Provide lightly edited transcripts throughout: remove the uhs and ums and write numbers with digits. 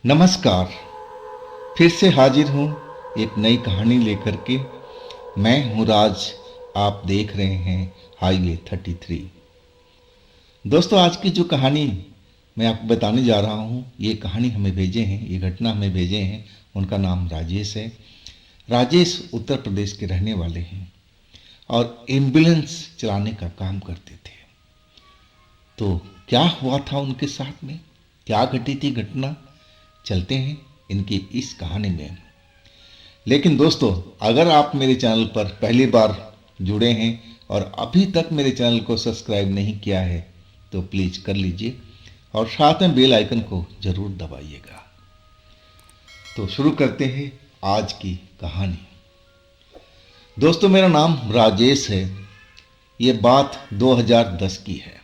नमस्कार। फिर से हाजिर हूँ एक नई कहानी लेकर के। मैं हूँ राज। आप देख रहे हैं हाईवे 33। दोस्तों, आज की जो कहानी मैं आपको बताने जा रहा हूँ, ये कहानी हमें भेजे हैं, ये घटना हमें भेजे हैं। उनका नाम राजेश है। राजेश उत्तर प्रदेश के रहने वाले हैं और एम्बुलेंस चलाने का काम करते थे। तो क्या हुआ था उनके साथ में, क्या घटी थी घटना, चलते हैं इनकी इस कहानी में। लेकिन दोस्तों, अगर आप मेरे चैनल पर पहली बार जुड़े हैं और अभी तक मेरे चैनल को सब्सक्राइब नहीं किया है तो प्लीज़ कर लीजिए और साथ में बेल आइकन को ज़रूर दबाइएगा। तो शुरू करते हैं आज की कहानी। दोस्तों, मेरा नाम राजेश है। ये बात 2010 की है।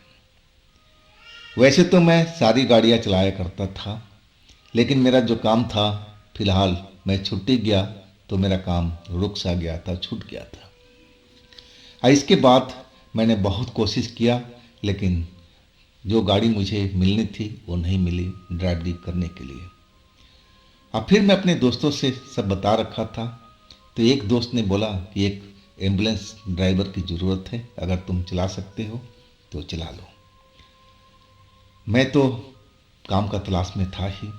वैसे तो मैं सारी गाड़ियाँ चलाया करता था, लेकिन मेरा जो काम था, फिलहाल मैं छुट्टी गया तो मेरा काम रुक सा गया था, छूट गया था। इसके बाद मैंने बहुत कोशिश किया, लेकिन जो गाड़ी मुझे मिलनी थी वो नहीं मिली ड्राइवरी करने के लिए। अब फिर मैं अपने दोस्तों से सब बता रखा था, तो एक दोस्त ने बोला कि एक एम्बुलेंस ड्राइवर की ज़रूरत है, अगर तुम चला सकते हो तो चला लो। मैं तो काम का तलाश में था ही।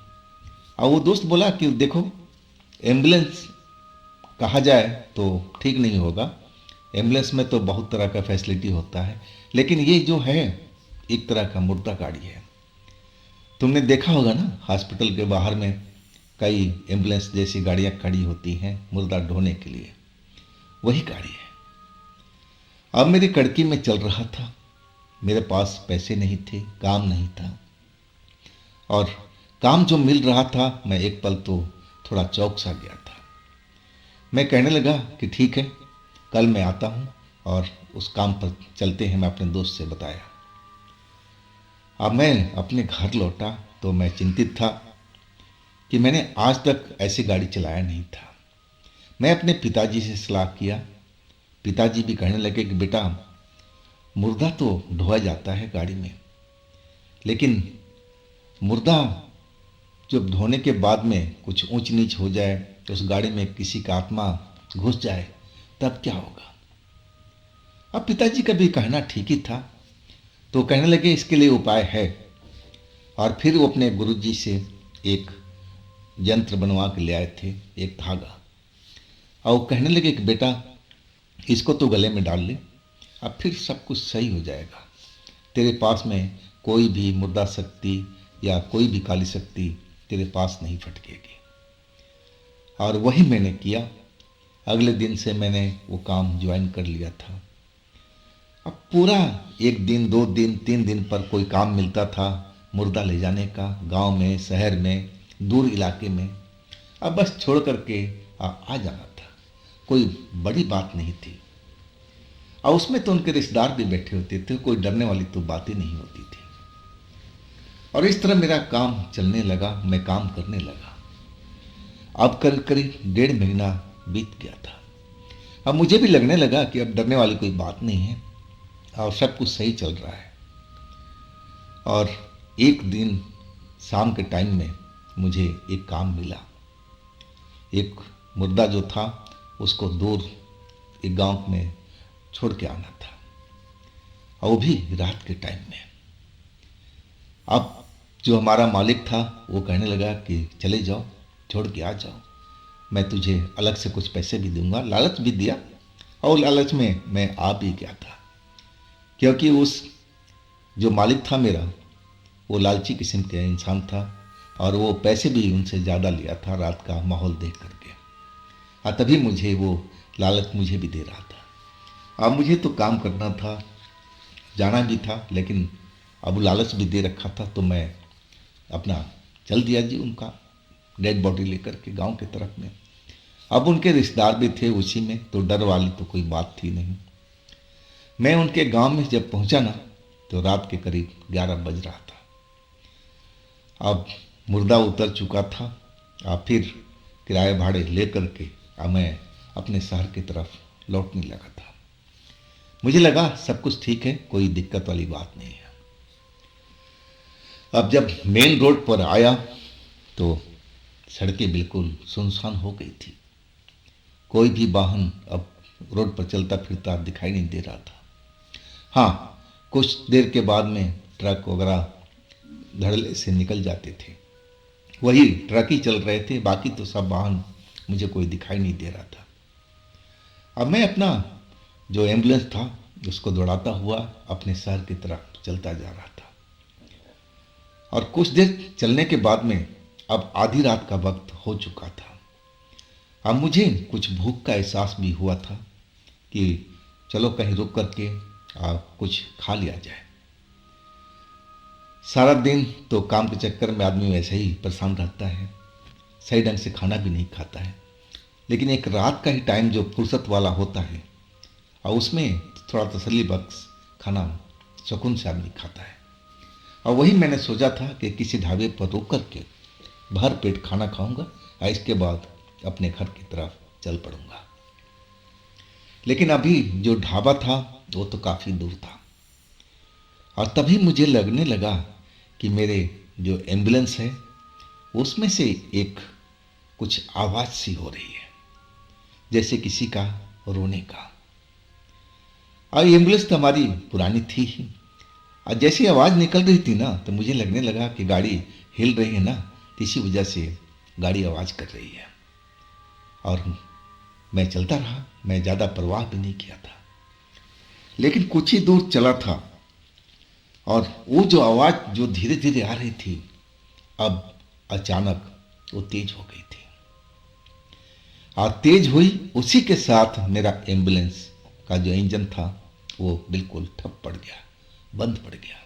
और वो दोस्त बोला कि देखो, एम्बुलेंस कहा जाए तो ठीक नहीं होगा। एम्बुलेंस में तो बहुत तरह का फैसिलिटी होता है, लेकिन ये जो है एक तरह का मुर्दा गाड़ी है। तुमने देखा होगा ना, हॉस्पिटल के बाहर में कई एम्बुलेंस जैसी गाड़ियाँ खड़ी होती हैं मुर्दा ढोने के लिए, वही गाड़ी है। अब मेरी कड़की में चल रहा था। मेरे पास पैसे नहीं थे, काम नहीं था, और काम जो मिल रहा था, मैं एक पल तो थोड़ा चौंक सा गया था। मैं कहने लगा कि ठीक है, कल मैं आता हूँ और उस काम पर चलते हैं। मैं अपने दोस्त से बताया। अब मैं अपने घर लौटा तो मैं चिंतित था कि मैंने आज तक ऐसी गाड़ी चलाया नहीं था। मैं अपने पिताजी से सलाह किया। पिताजी भी कहने लगे कि बेटा, मुर्दा तो ढोया जाता है गाड़ी में, लेकिन मुर्दा जब धोने के बाद में कुछ ऊंच नीच हो जाए, तो उस गाड़ी में किसी का आत्मा घुस जाए, तब क्या होगा। अब पिताजी का भी कहना ठीक ही था, तो कहने लगे इसके लिए उपाय है। और फिर वो अपने गुरुजी से एक यंत्र बनवा के ले आए थे, एक धागा। और वो कहने लगे कि बेटा, इसको तो गले में डाल ले, अब फिर सब कुछ सही हो जाएगा। तेरे पास में कोई भी मुर्दा शक्ति या कोई भी काली शक्ति तेरे पास नहीं फटकेगी। और वही मैंने किया। अगले दिन से मैंने वो काम ज्वाइन कर लिया था। अब पूरा एक दिन, 2 दिन, 3 दिन पर कोई काम मिलता था मुर्दा ले जाने का, गांव में, शहर में, दूर इलाके में। अब बस छोड़ करके आ जाना था। कोई बड़ी बात नहीं थी। और उसमें तो उनके रिश्तेदार भी बैठे होते थे, कोई डरने वाली तो बात ही नहीं होती थी। और इस तरह मेरा काम चलने लगा, मैं काम करने लगा। अब करीब करीब 1.5 महीना बीत गया था। अब मुझे भी लगने लगा कि अब डरने वाली कोई बात नहीं है और सब कुछ सही चल रहा है। और एक दिन शाम के टाइम में मुझे एक काम मिला। एक मुर्दा जो था उसको दूर एक गांव में छोड़ के आना था, और वो भी रात के टाइम में। अब जो हमारा मालिक था वो कहने लगा कि चले जाओ, छोड़ के आ जाओ, मैं तुझे अलग से कुछ पैसे भी दूंगा। लालच भी दिया, और लालच में मैं आ भी गया था, क्योंकि उस जो मालिक था मेरा, वो लालची किस्म का इंसान था, और वो पैसे भी उनसे ज़्यादा लिया था रात का माहौल देख करके। हाँ, तभी मुझे वो लालच मुझे भी दे रहा था। अब मुझे तो काम करना था, जाना भी था, लेकिन अब लालच भी दे रखा था, तो मैं अपना चल दिया जी उनका डेड बॉडी लेकर के गांव की तरफ में। अब उनके रिश्तेदार भी थे उसी में, तो डर वाली तो कोई बात थी नहीं। मैं उनके गांव में जब पहुंचा ना, तो रात के करीब 11 बज रहा था। अब मुर्दा उतर चुका था। अब फिर किराए भाड़े ले करके अब मैं अपने शहर की तरफ लौटने लगा था। मुझे लगा सब कुछ ठीक है, कोई दिक्कत वाली बात नहीं है। अब जब मेन रोड पर आया तो सड़कें बिल्कुल सुनसान हो गई थी। कोई भी वाहन अब रोड पर चलता फिरता दिखाई नहीं दे रहा था। हाँ, कुछ देर के बाद में ट्रक वगैरह धड़ल्ले से निकल जाते थे। वही ट्रक ही चल रहे थे, बाकी तो सब वाहन मुझे कोई दिखाई नहीं दे रहा था। अब मैं अपना जो एम्बुलेंस था उसको दौड़ाता हुआ अपने शहर की तरफ चलता जा रहा था। और कुछ देर चलने के बाद में अब आधी रात का वक्त हो चुका था। अब मुझे कुछ भूख का एहसास भी हुआ था कि चलो कहीं रुक करके कुछ खा लिया जाए। सारा दिन तो काम के चक्कर में आदमी वैसे ही परेशान रहता है, सही ढंग से खाना भी नहीं खाता है। लेकिन एक रात का ही टाइम जो फुर्सत वाला होता है और उसमें थोड़ा तसल्ली बख्श खाना सुकून से आदमी खाता है। और वही मैंने सोचा था कि किसी ढाबे पर रुक करके भर पेट खाना खाऊंगा और इसके बाद अपने घर की तरफ चल पड़ूंगा। लेकिन अभी जो ढाबा था वो तो काफ़ी दूर था और तभी मुझे लगने लगा कि मेरे जो एम्बुलेंस है उसमें से एक कुछ आवाज़ सी हो रही है, जैसे किसी का रोने का। और एम्बुलेंस तो हमारी पुरानी थी ही, और जैसी आवाज़ निकल रही थी ना तो मुझे लगने लगा कि गाड़ी हिल रही है ना, तो इसी वजह से गाड़ी आवाज़ कर रही है। और मैं चलता रहा, मैं ज़्यादा परवाह भी नहीं किया था। लेकिन कुछ ही दूर चला था और वो जो आवाज़ जो धीरे धीरे आ रही थी अब अचानक वो तेज हो गई थी। और तेज हुई उसी के साथ मेरा एम्बुलेंस का जो इंजन था वो बिल्कुल ठप पड़ गया, बंद पड़ गया।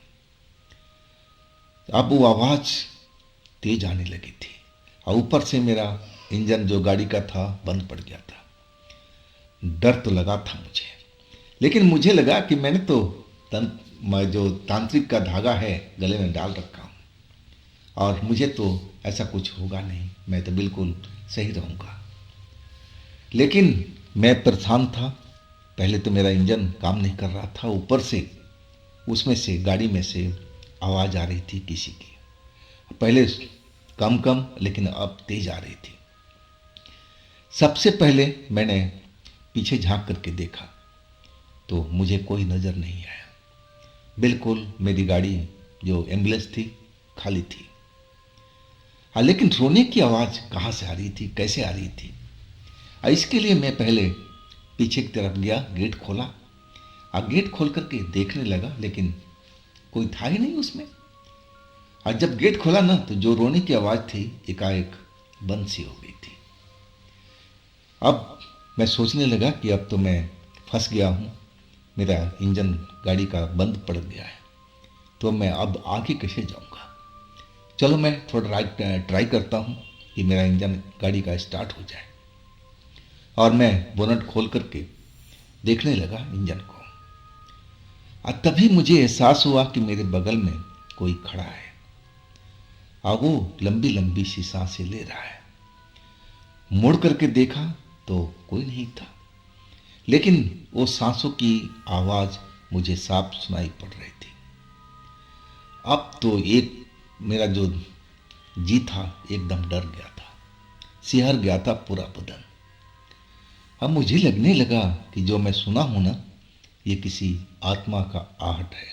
अब वो आवाज़ तेज आने लगी थी और ऊपर से मेरा इंजन जो गाड़ी का था बंद पड़ गया था। डर तो लगा था मुझे, लेकिन मुझे लगा कि मैंने तो जो तांत्रिक का धागा है गले में डाल रखा हूँ और मुझे तो ऐसा कुछ होगा नहीं, मैं तो बिल्कुल सही रहूँगा। लेकिन मैं परेशान था। पहले तो मेरा इंजन काम नहीं कर रहा था, ऊपर से उसमें से गाड़ी में से आवाज़ आ रही थी किसी की, पहले कम कम लेकिन अब तेज आ रही थी। सबसे पहले मैंने पीछे झांक करके देखा तो मुझे कोई नज़र नहीं आया। बिल्कुल मेरी गाड़ी जो एम्बुलेंस थी खाली थी। हाँ, लेकिन रोने की आवाज़ कहाँ से आ रही थी, कैसे आ रही थी? इसके लिए मैं पहले पीछे की तरफ गया, गेट खोला और गेट खोल करके देखने लगा, लेकिन कोई था ही नहीं उसमें। और जब गेट खोला ना तो जो रोने की आवाज़ थी एकाएक बंद सी हो गई थी। अब मैं सोचने लगा कि अब तो मैं फंस गया हूँ, मेरा इंजन गाड़ी का बंद पड़ गया है, तो मैं अब आगे कैसे जाऊँगा? चलो मैं थोड़ा ट्राई करता हूँ कि मेरा इंजन गाड़ी का स्टार्ट हो जाए। और मैं बोनट खोल करके देखने लगा इंजन को। और तभी मुझे एहसास हुआ कि मेरे बगल में कोई खड़ा है और वो लंबी लंबी सी सांसें ले रहा है। मुड़ करके देखा तो कोई नहीं था, लेकिन वो सांसों की आवाज़ मुझे साफ सुनाई पड़ रही थी। अब तो एक मेरा जो जी था एकदम डर गया था, सिहर गया था पूरा बदन। अब मुझे लगने लगा कि जो मैं सुना हूं ना ये किसी आत्मा का आहट है,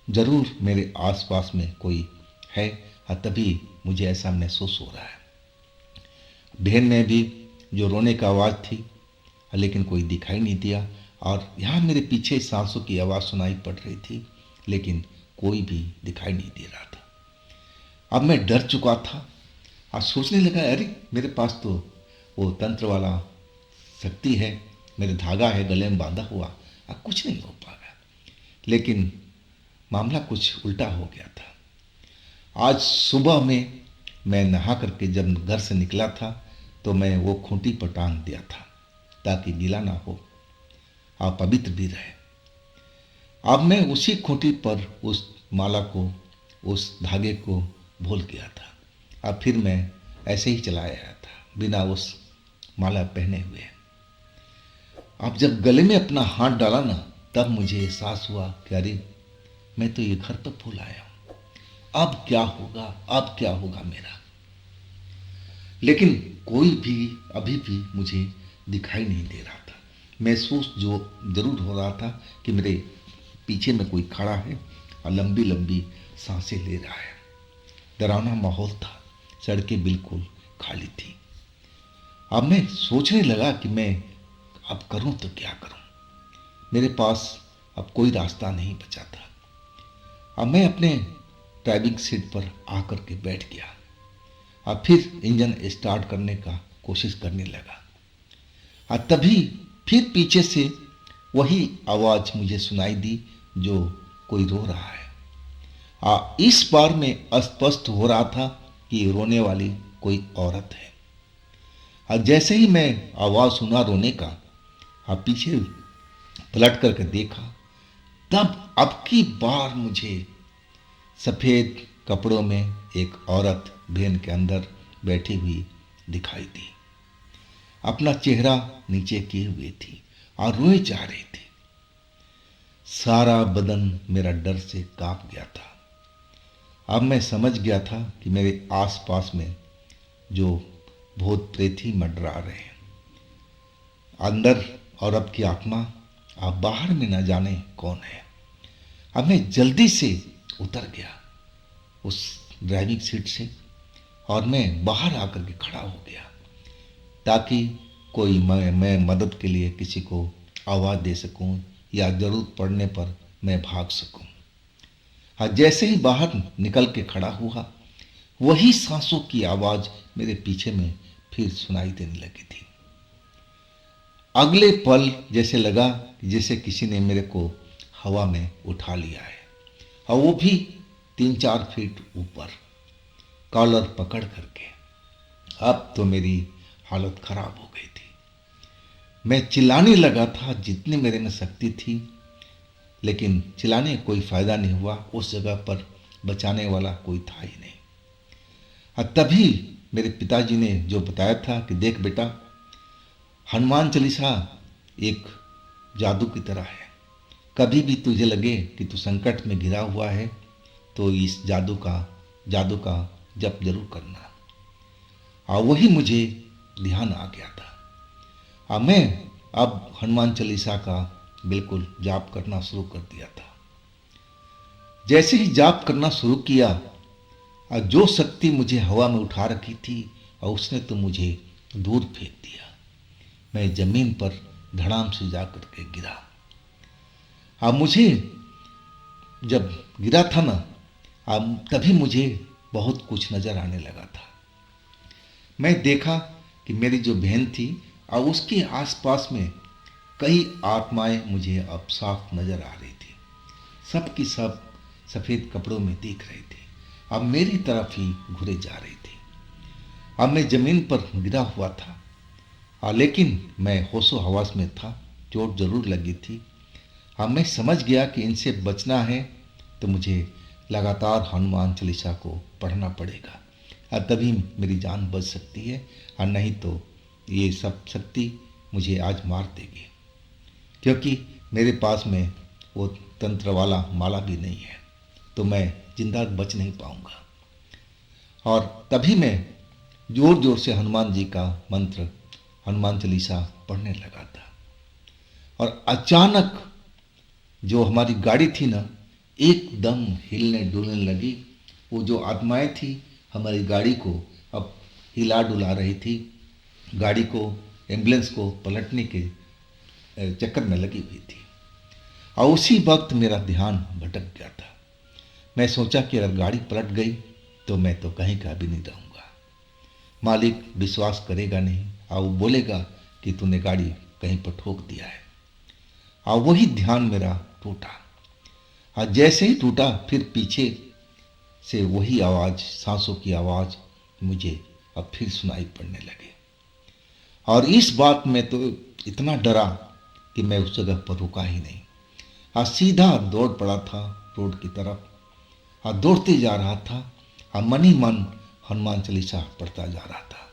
जरूर मेरे आसपास में कोई है और तभी मुझे ऐसा महसूस हो रहा है। बहन में भी जो रोने का आवाज़ थी, लेकिन कोई दिखाई नहीं दिया। और यहाँ मेरे पीछे सांसों की आवाज़ सुनाई पड़ रही थी, लेकिन कोई भी दिखाई नहीं दे रहा था। अब मैं डर चुका था और सोचने लगा, अरे मेरे पास तो वो तंत्र वाला शक्ति है, मेरे धागा है गले में बांधा हुआ, अब कुछ नहीं हो पाएगा। लेकिन मामला कुछ उल्टा हो गया था। आज सुबह में मैं नहा करके जब घर से निकला था तो मैं वो खूंटी पर टांग दिया था ताकि गीला ना हो और पवित्र भी रहे। अब मैं उसी खूंटी पर उस माला को, उस धागे को भूल गया था। अब फिर मैं ऐसे ही चला आया था बिना उस माला पहने हुए। अब जब गले में अपना हाथ डाला ना तब मुझे एहसास हुआ कि अरे मैं तो ये घर पर भूल आया हूँ, अब क्या होगा, अब क्या होगा मेरा। लेकिन कोई भी अभी भी मुझे दिखाई नहीं दे रहा था। महसूस जो जरूर हो रहा था कि मेरे पीछे में कोई खड़ा है और लंबी लंबी सांसें ले रहा है। डरावना माहौल था। सड़कें बिल्कुल खाली थी। अब मैं सोचने लगा कि मैं अब करूं तो क्या करूं। मेरे पास अब कोई रास्ता नहीं बचा था। अब मैं अपने ड्राइविंग सीट पर आकर के बैठ गया। अब फिर इंजन स्टार्ट करने का कोशिश करने लगा। और तभी फिर पीछे से वही आवाज मुझे सुनाई दी जो कोई रो रहा है। इस बार में स्पष्ट हो रहा था कि रोने वाली कोई औरत है। और जैसे ही मैं आवाज सुना रोने का, पीछे पलट करके देखा, तब अब की बार मुझे सफेद कपड़ों में एक औरत वैन के अंदर बैठी हुई दिखाई दी। अपना चेहरा नीचे किए हुए थी और रोए जा रही थी। सारा बदन मेरा डर से कांप गया था। अब मैं समझ गया था कि मेरे आसपास में जो भूत प्रेत ही मंडरा रहे हैं। अंदर औरत की आत्मा, आप बाहर में न जाने कौन है। अब मैं जल्दी से उतर गया उस ड्राइविंग सीट से और मैं बाहर आकर के खड़ा हो गया ताकि कोई मैं मदद के लिए किसी को आवाज़ दे सकूं या ज़रूरत पड़ने पर मैं भाग सकूं। हाँ, जैसे ही बाहर निकल के खड़ा हुआ, वही सांसों की आवाज़ मेरे पीछे में फिर सुनाई देने लगी थी। अगले पल जैसे लगा जैसे किसी ने मेरे को हवा में उठा लिया है, और वो भी 3-4 फीट ऊपर, कॉलर पकड़ करके। अब तो मेरी हालत खराब हो गई थी। मैं चिल्लाने लगा था जितनी मेरे में शक्ति थी, लेकिन चिल्लाने कोई फायदा नहीं हुआ। उस जगह पर बचाने वाला कोई था ही नहीं। और तभी मेरे पिताजी ने जो बताया था कि देख बेटा, हनुमान चालीसा एक जादू की तरह है। कभी भी तुझे लगे कि तू संकट में घिरा हुआ है तो इस जादू का जप जरूर करना। और वही मुझे ध्यान आ गया था। और मैं अब हनुमान चालीसा का बिल्कुल जाप करना शुरू कर दिया था। जैसे ही जाप करना शुरू किया, और जो शक्ति मुझे हवा में उठा रखी थी और उसने तो मुझे दूर फेंक दिया। मैं जमीन पर धड़ाम से जा करके गिरा। मुझे जब गिरा था ना, तभी मुझे बहुत कुछ नजर आने लगा था। मैं देखा कि मेरी जो बहन थी और उसके आसपास में कई आत्माएं मुझे अब साफ नजर आ रही थी। सब की सब सफेद कपड़ों में दिख रही थी। अब मेरी तरफ ही घुरे जा रही थी। अब मैं जमीन पर गिरा हुआ था, लेकिन मैं होशो हवास में था। चोट जरूर लगी थी। अब मैं समझ गया कि इनसे बचना है तो मुझे लगातार हनुमान चालीसा को पढ़ना पड़ेगा, और तभी मेरी जान बच सकती है, और नहीं तो ये सब शक्ति मुझे आज मार देगी। क्योंकि मेरे पास में वो तंत्र वाला माला भी नहीं है, तो मैं जिंदा बच नहीं पाऊंगा। और तभी मैं जोर जोर से हनुमान जी का मंत्र, हनुमान चालीसा पढ़ने लगा था। और अचानक जो हमारी गाड़ी थी ना, एकदम हिलने डुलने लगी। वो जो आत्माएं थी हमारी गाड़ी को अब हिला डुला रही थी। गाड़ी को, एम्बुलेंस को पलटने के चक्कर में लगी हुई थी। और उसी वक्त मेरा ध्यान भटक गया था। मैं सोचा कि अगर गाड़ी पलट गई तो मैं तो कहीं का भी नहीं रहूँगा। मालिक विश्वास करेगा नहीं और वो बोलेगा कि तूने गाड़ी कहीं पर ठोक दिया है। और वही ध्यान मेरा टूटा। और जैसे ही टूटा, फिर पीछे से वही आवाज़, सांसों की आवाज़ मुझे अब फिर सुनाई पड़ने लगी। और इस बात में तो इतना डरा कि मैं उस जगह पर रुका ही नहीं, और सीधा दौड़ पड़ा था रोड की तरफ। और दौड़ते जा रहा था और मन ही मन हनुमान चालीसा पढ़ता जा रहा था।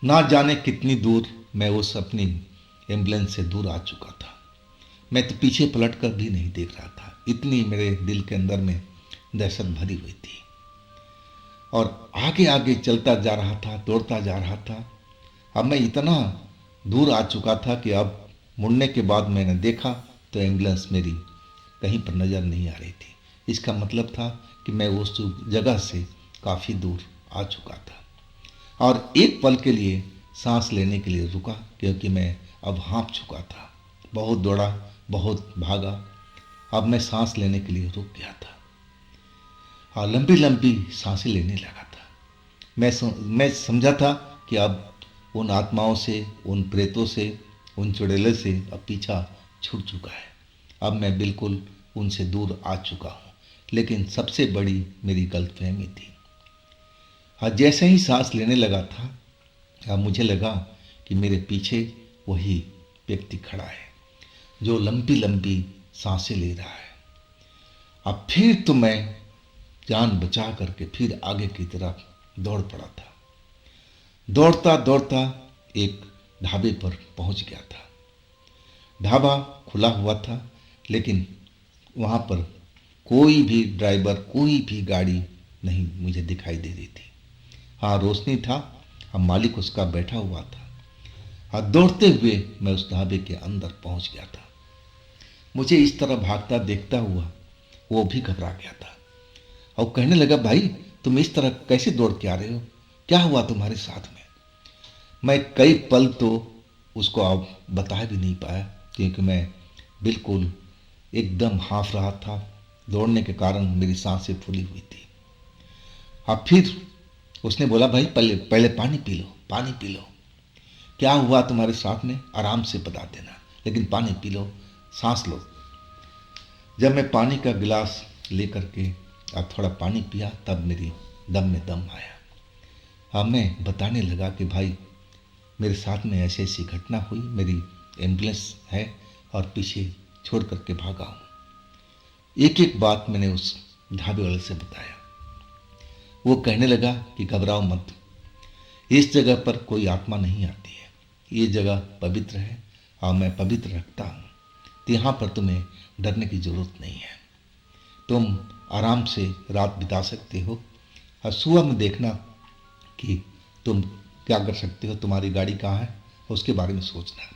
ना जाने कितनी दूर मैं उस अपनी एम्बुलेंस से दूर आ चुका था। मैं तो पीछे पलट कर भी नहीं देख रहा था, इतनी मेरे दिल के अंदर में दहशत भरी हुई थी। और आगे आगे चलता जा रहा था, दौड़ता जा रहा था। अब मैं इतना दूर आ चुका था कि अब मुड़ने के बाद मैंने देखा तो एम्बुलेंस मेरी कहीं पर नज़र नहीं आ रही थी। इसका मतलब था कि मैं उस जगह से काफ़ी दूर आ चुका था और एक पल के लिए सांस लेने के लिए रुका, क्योंकि मैं अब हाँफ चुका था। बहुत दौड़ा, बहुत भागा, अब मैं सांस लेने के लिए रुक गया था और लंबी लंबी सांसें लेने लगा था। मैं समझा था कि अब उन आत्माओं से, उन प्रेतों से, उन चुड़ैलों से अब पीछा छूट चुका है। अब मैं बिल्कुल उनसे दूर आ चुका हूँ। लेकिन सबसे बड़ी मेरी गलतफहमी थी, हाँ, जैसे ही सांस लेने लगा था, अब मुझे लगा कि मेरे पीछे वही व्यक्ति खड़ा है जो लंबी लंबी सांसें ले रहा है। अब फिर तो मैं जान बचा करके फिर आगे की तरफ दौड़ पड़ा था। दौड़ता दौड़ता एक ढाबे पर पहुंच गया था। ढाबा खुला हुआ था, लेकिन वहां पर कोई भी ड्राइवर, कोई भी गाड़ी नहीं मुझे दिखाई दे रही थी। हाँ, रोशनी था, हम मालिक उसका बैठा हुआ था। हाँ, दौड़ते हुए मैं उस ढाबे के अंदर पहुंच गया था। मुझे इस तरह भागता देखता हुआ वो भी घबरा गया था और कहने लगा, भाई तुम इस तरह कैसे दौड़ के आ रहे हो, क्या हुआ तुम्हारे साथ में? मैं कई पल तो उसको अब बता भी नहीं पाया, क्योंकि मैं बिल्कुल एकदम हाँफ रहा था। दौड़ने के कारण मेरी सांसें फूली हुई थी। अब फिर उसने बोला, भाई पहले पहले पानी पी लो, पानी पी लो। क्या हुआ तुम्हारे साथ में आराम से बता देना, लेकिन पानी पी लो, सांस लो। जब मैं पानी का गिलास लेकर के अब थोड़ा पानी पिया, तब मेरी दम में दम आया। अब मैं बताने लगा कि भाई मेरे साथ में ऐसी ऐसी घटना हुई, मेरी एम्बुलेंस है और पीछे छोड़ करके भागा हूँ। एक एक बात मैंने उस ढाबे वाले से बताया। वो कहने लगा कि घबराओ मत, इस जगह पर कोई आत्मा नहीं आती है, ये जगह पवित्र है और मैं पवित्र रखता हूँ, तो यहाँ पर तुम्हें डरने की ज़रूरत नहीं है। तुम आराम से रात बिता सकते हो और सुबह में देखना कि तुम क्या कर सकते हो, तुम्हारी गाड़ी कहाँ है, उसके बारे में सोचना,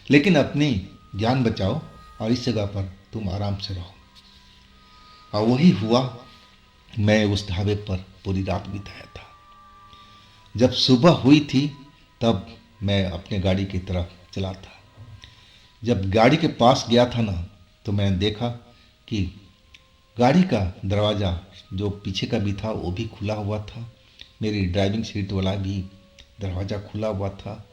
लेकिन अपनी जान बचाओ और इस जगह पर तुम आराम से रहो। और वही हुआ। मैं उस ढाबे पर पूरी रात बिताया था। जब सुबह हुई थी तब मैं अपने गाड़ी की तरफ चला था। जब गाड़ी के पास गया था ना, तो मैंने देखा कि गाड़ी का दरवाज़ा जो पीछे का भी था वो भी खुला हुआ था। मेरी ड्राइविंग सीट वाला भी दरवाज़ा खुला हुआ था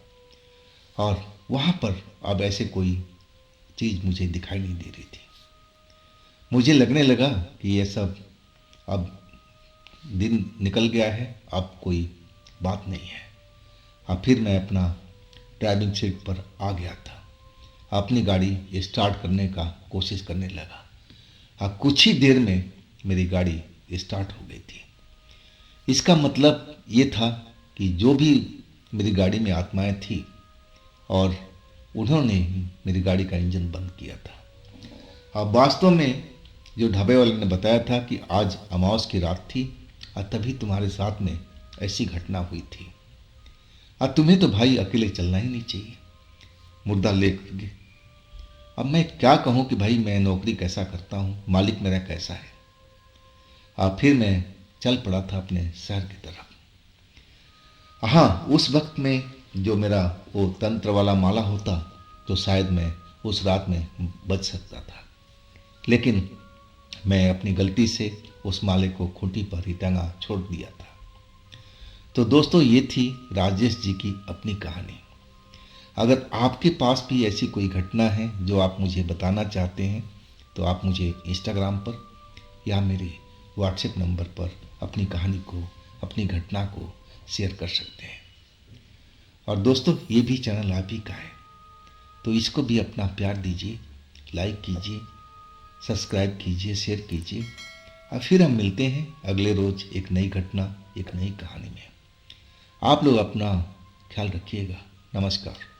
और वहाँ पर अब ऐसे कोई चीज़ मुझे दिखाई नहीं दे रही थी। मुझे लगने लगा कि ये सब अब दिन निकल गया है, अब कोई बात नहीं है। अब फिर मैं अपना ड्राइविंग सीट पर आ गया था, अपनी गाड़ी स्टार्ट करने का कोशिश करने लगा। हाँ, कुछ ही देर में मेरी गाड़ी स्टार्ट हो गई थी। इसका मतलब ये था कि जो भी मेरी गाड़ी में आत्माएं थी और उन्होंने ही मेरी गाड़ी का इंजन बंद किया था। अब वास्तव में जो ढाबे वाले ने बताया था कि आज अमावस की रात थी और तभी तुम्हारे साथ में ऐसी घटना हुई थी, और तुम्हें तो भाई अकेले चलना ही नहीं चाहिए मुर्दा लेकर के। अब मैं क्या कहूँ कि भाई मैं नौकरी कैसा करता हूँ, मालिक मेरा कैसा है। और फिर मैं चल पड़ा था अपने शहर की तरफ। हाँ, उस वक्त में जो मेरा वो तंत्र वाला माला होता तो शायद मैं उस रात में बच सकता था, लेकिन मैं अपनी गलती से उस माले को खूंटी पर ही टंगा छोड़ दिया था। तो दोस्तों, ये थी राजेश जी की अपनी कहानी। अगर आपके पास भी ऐसी कोई घटना है जो आप मुझे बताना चाहते हैं, तो आप मुझे इंस्टाग्राम पर या मेरे व्हाट्सएप नंबर पर अपनी कहानी को, अपनी घटना को शेयर कर सकते हैं। और दोस्तों, ये भी चैनल आप ही का है, तो इसको भी अपना प्यार दीजिए, लाइक कीजिए, सब्सक्राइब कीजिए, शेयर कीजिए। और फिर हम मिलते हैं अगले रोज़ एक नई घटना, एक नई कहानी में। आप लोग अपना ख्याल रखिएगा। नमस्कार।